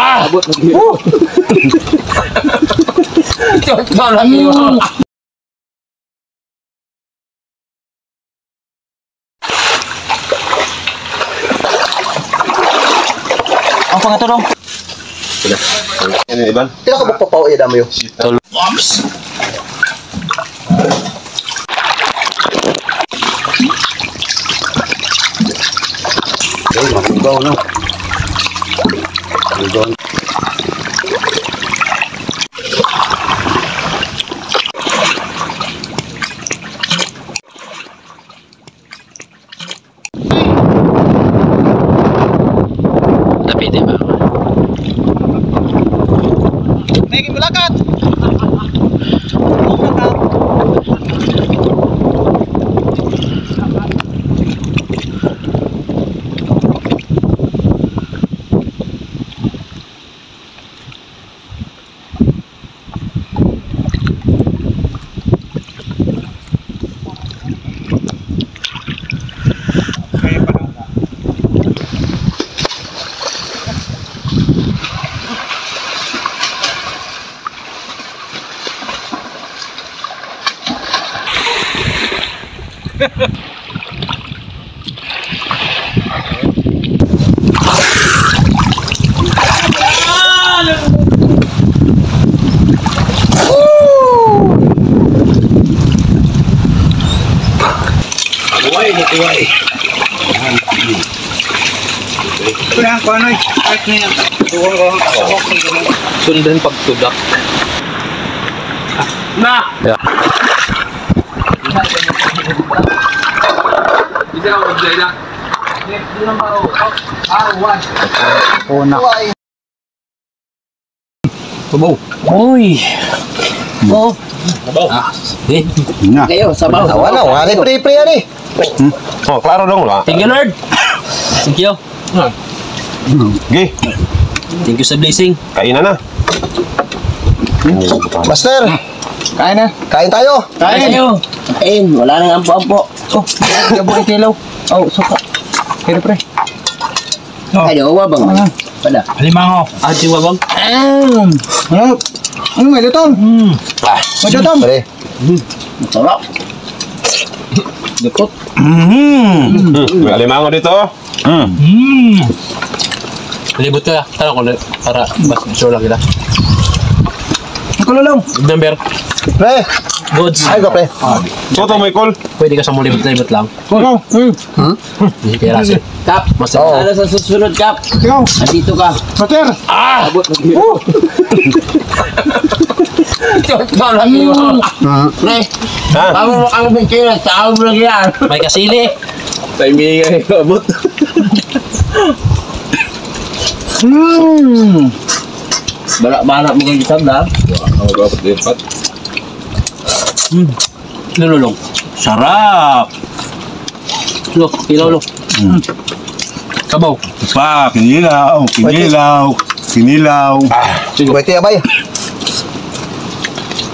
Abot mo dito. Ito lang yun. Ang pangato dong. Ano Iban? Kaya ka magpapaw iya damo yun. Ops. Ay, makugaw no. Makugaw. Napiti ba? Naging bulakat. Tuway, tuway. Kurang ko ano? Kahit niya. Sundan pagtudak. Na! Yeah. Bisa ako mag-jay na. Hindi naman ako. R1. Una. Sabaw. Uy! Oh. Sabaw. Eh. Nga. Kayo, sabaw. Wala, wala pre-pre yan eh. Oh, klaro dong lah. Thank you, Lord. Thank you. Okay, Thank you sa blessing. kainan na. Master. Kain na. Kain tayo. Kain tayo. Kain. Wala nang ampo-ampo. Oh, gabong kilaw. Oh, suka. Kaya pre. Ay, di ba bang? Pada. Limango. Ah, di ba bang? Ano? Ano nga ito? Ano ito? Pre. Sarap. Dukot. May alimango dito. Libot ka. Tara ko para mas sure lang kita. Kululong. Number. Pre. Goods. Ay, go pre. Soto may call. Pwede ka sa mong libot lang. Kululong. Hindi kaya rasa. Kap. Mas Oo. ano sa susunod, Kap? Ikaw. Nandito ka. Master. Abot mo dito. Ito lang yun. Pre. Ha? Bago mo kang bintira. Tao mo lang yan. May kasili. Timing ay abot. Balak-balak mo kayo isang lang. Lululong. Sarap! Lo, ilaw lo. Kabaw. Pa, kinilaw, kinilaw, kinilaw. Sige, baiti abay.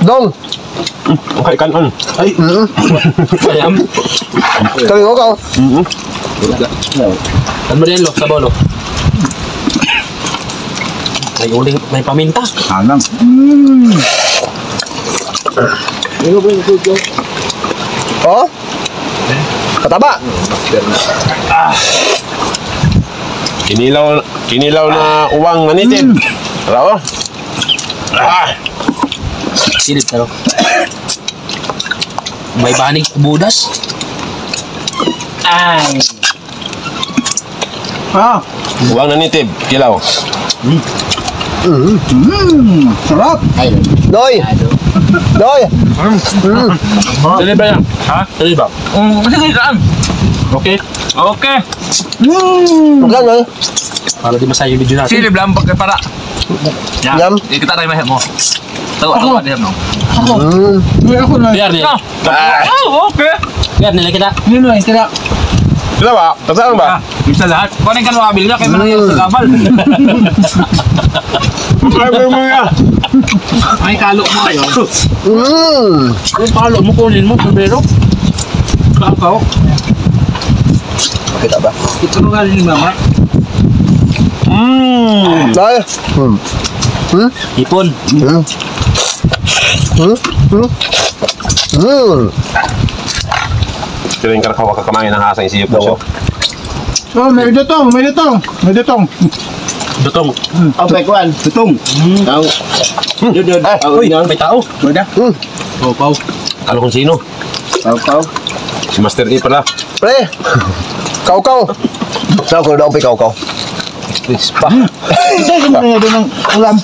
Dong. Okay, kanon. Ay. Ayam. Kami ko ka. Ano mo rin lo, sabaw lo. May uling, may paminta. Alam. Oh? Kataba. Kinilaw na uwang nanitid. Rao. Silip taro. May banig budas. Ay. Ah. Uwang nanitid, kilaw. Sarap. Ay. Doy. Doy. Dali ba yan? Ha? Dali ba? Sige, saan? Okay. Okay. Maglan doy. Para di masaya yung video natin. Silip lang para. Yam. Kita tayo mahal mo. Tahu apa dia no? Ako na. Biar nila. Oh, okay. Biar nila kita. Nino ay tira. Sila ba? Kasaan ba? Bisa lahat. Kau kan mobil ka kay mana yung gabal. Ay, mga. Ay, kalo mo ayo. Mm. Ay, kalo mo kunin mo pero. Kakao. Kita ba? Itu galing ni mama. Dahil. Ipon. Sila yung karakawa kakamain ng hasang siyop mo siya. Oh, may dutong, may dutong. May dutong. Dutong. Okay, kuan. Tutong. Tao. Yun. Uy, may tao. Wala. Oh, pau. Ano kung sino? Tao. Si Master E pala. Pre. Kau. Saan ko daw kau. Please pa. Ito yung mga doon ng ulam.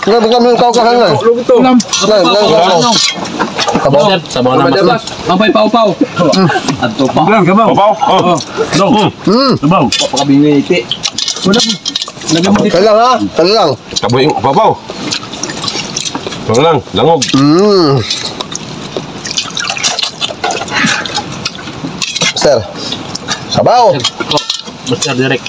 Nga bigyan mo yung kau hangal. Ulam. Kabaw. Sir, sa mga naman. Ampay pau-pau. Ato pa. Lang kabaw. Papaw. Oh. Dong. Kabaw. Pakabingiti. Kailang ha? Kailang. Kaboy yung papaw. Wala lang. Langog. Sir. Sabaw. Master direct.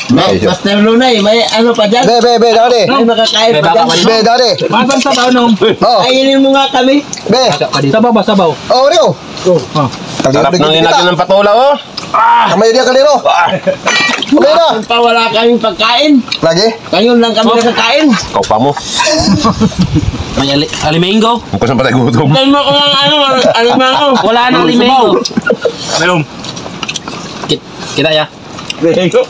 Master Lunay, may ano pa dyan? Be, dali. May makakain May pa baka dyan? pa Be, dali. Masan sa tao nung. Oh, Kainin mo nga kami. be. Sabaw ba, sabaw? Oh, Rio. Sarap ng linagyan ng patola, oh. Kamay dia kaliro. Kamay na. Kung pa wala kaming pagkain, Lagi. ngayon lang kami nakakain. Kau pa mo. May alimengo. Kung saan patay gutom. Dahil mo ko nga ano mo. Wala nang alimengo. Meron. Kita ya. Okay, go.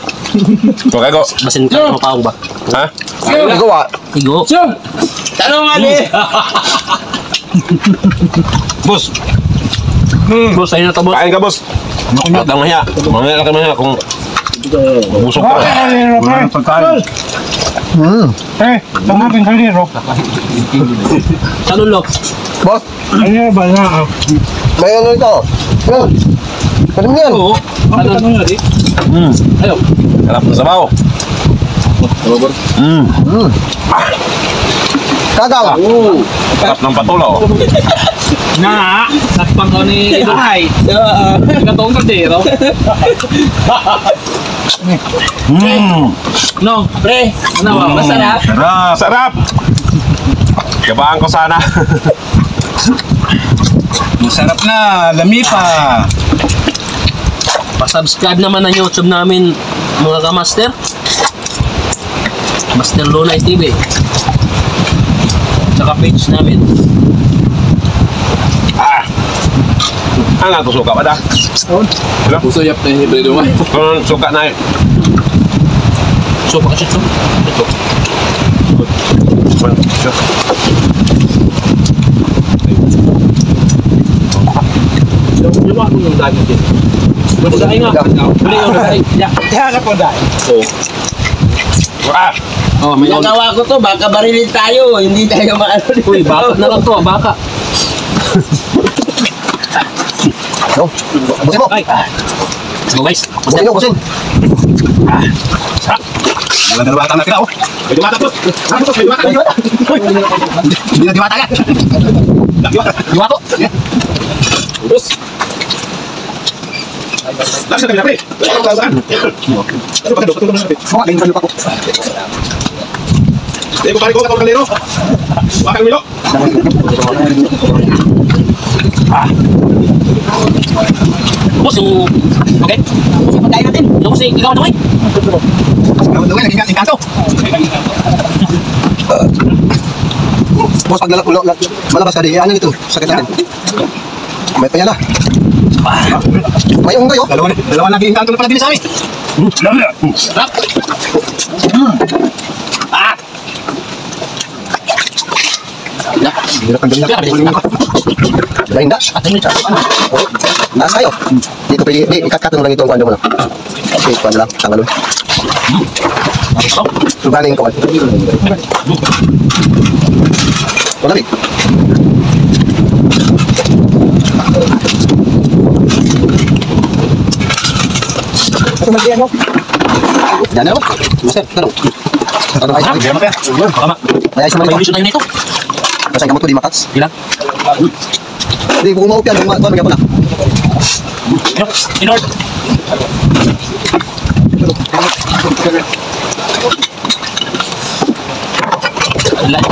Basin ka ng paong ba? Ha? Ikaw Igo. Tanong nga di. Boss. Boss, ayun na to, boss. Kain ka, boss. At ang mahiya. Mamaya ka mahiya kung busog ka. Wala nang pagkain. Tamating kaliro. Sa lulo. Boss. Ano ba na? May ano ito? Ano yan? Oo. Ano nga di? Ayo. Sarap ng sabaw. Kagaw. Sarap ng patola, oh. Na, sakpang ko ni Lunay. Katong kaldero. No, Pre, ano ba? Masarap. Sarap. Sarap! Gabaan ko sana. Masarap na. Lami pa. Pa-subscribe naman ang YouTube namin, mga ka-master. Master Lunay TV. Tsaka page namin. Ano ito, suka pa da? Hello? Puso yap na yung hibrido mo. Kung suka na yun. So, baka siya ito. Ito. Yung ako yung dami din. Magdaing nga. Uli yung magdaing. Kaya po dahil. Ah! Oh, may on. nagawa ko to, baka barilin tayo. Hindi tayo maano dito. Uy, baka na lang to, baka. No. Busin mo. Ay. Let's go, guys. Busin nyo, busin. Wala na diwata na kita, oh. May diwata po. Ano to? May diwata. Hindi na diwata yan. Iwa ko. Bus! Lagi sa kabila, pre. Saan? Ano ba? Patulong na natin. Mga ganyan pa ko. Hindi ko pare ko, katulong kalero. Bakal milo. Boss, yung... Okay? Pagkain natin. Yung kasi, ikaw na, Gawin daw yan, naging kanto. Boss, pag malabas ka di, ano nito? Sakit natin. May paya na. May unggoy, oh. Dalawa naging kanto na pala din sa amin. Sarap. Hirap ang ganyan. Lain na. At ano siya? Taas kayo. Dito pwede, di, ikat-kat mo lang ito ang kwando mo na. Okay, kwando lang. Tanggalon. Sugaling ko. Malamig. Ito mag-iano. Yan na mo. Masep, tanong. Ano ay sabi? Baka May ayos naman may ito. issue tayo nito. Kasi ang gamot ko di makats. Ilan? Hindi, kung umaup yan, magyan ko na. Inord. Ilan?